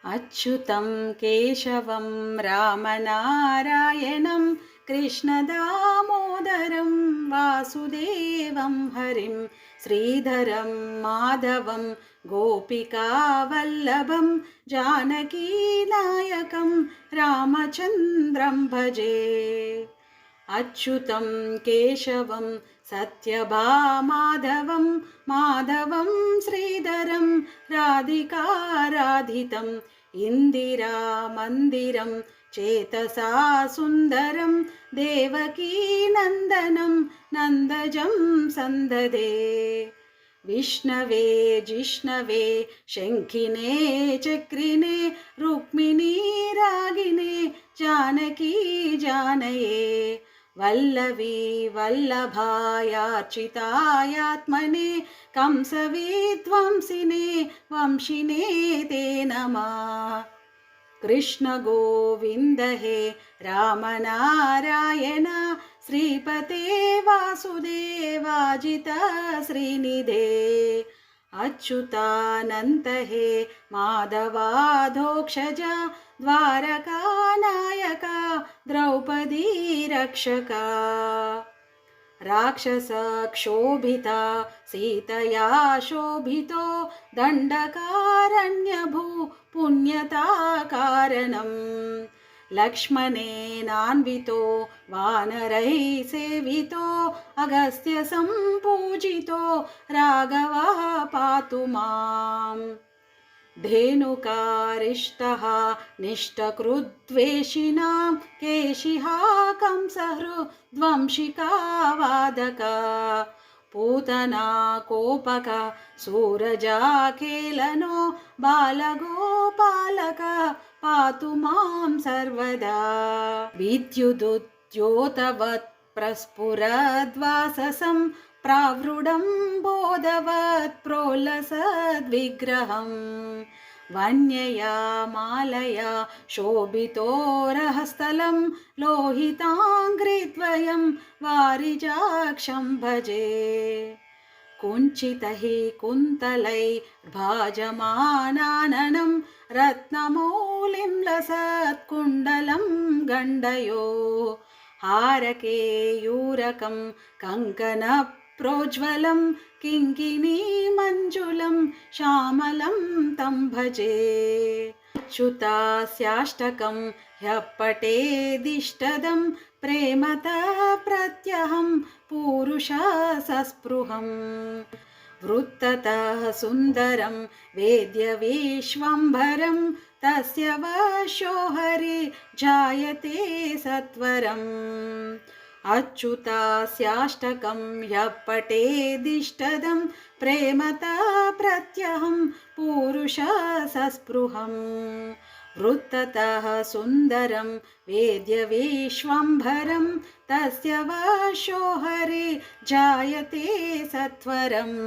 अच्युतं केशवं रामनारायणं कृष्णदामोदरं वासुदेवं हरिं श्रीधरं माधवं गोपिकावल्लभं जानकीनायकं रामचन्द्रं भजे। अच्युतं केशवं सत्यभामाधवं माधवं श्रीधरं राधिकाराधितं इन्दिरामन्दिरं चेतसा सुन्दरं देवकीनन्दनं नन्दजं सन्ददे। विष्णवे जिष्णवे शङ्खिने चक्रिणे रुक्मिणी रागिणे जानकी जानये वल्लवी वल्लभायार्चितायात्मने कंसविध्वंसिने वंशिने ते नमः। कृष्ण गोविन्द हे रामनारायण श्रीपते वासुदेवाजित श्रीनिधे अच्युतानन्त हे माधवाधोक्षज द्वारकानायका द्रौपदी रक्षका। राक्षसक्षोभिता सीतया शोभितो दण्डकारण्यभू पुण्यता कारणम् लक्ष्मणेनान्वितो वानरैः सेवितो अगस्त्य सम्पूजितो राघवः पातु माम्। धेनुकारिष्टः निष्टकृद्वेषिणां केशिहा कंसहृद्वंशिका वादका पूतना कोपक सूरजाकेलनो बालगोपालक पातु मां सर्वदा। विद्युदुद्योतवत् प्रस्फुरद्वाससं प्रावृढं बोधवत् प्रोल्लसद्विग्रहम् वन्यया मालया शोभितोरहस्थलं लोहिताङ्घ्रिद्वयं वारिजाक्षं भजे। कुञ्चितैः कुन्तलैर्भाजमानाननं रत्नमौलिं लसत्कुण्डलं गण्डयो हारकेयूरकं कङ्कणप्रोज्ज्वलं किङ्किणीमञ्जुलं श्यामलं तं भजे। अच्युतास्याष्टकं ह्यः पठेदिष्टदं प्रेमतः प्रत्यहं पूरुषसस्पृहम् वृत्ततः सुन्दरं वेद्य विश्वम्भरं तस्य वशो हरि जायते सत्वरम्। अच्युतास्याष्टकं ह्यः पठेदिष्टदं प्रेमतः प्रत्यहं पूरुषसस्पृहम् वृत्ततः सुन्दरं वेद्य विश्वम्भरं तस्य वशो हरि जायते सत्वरम्।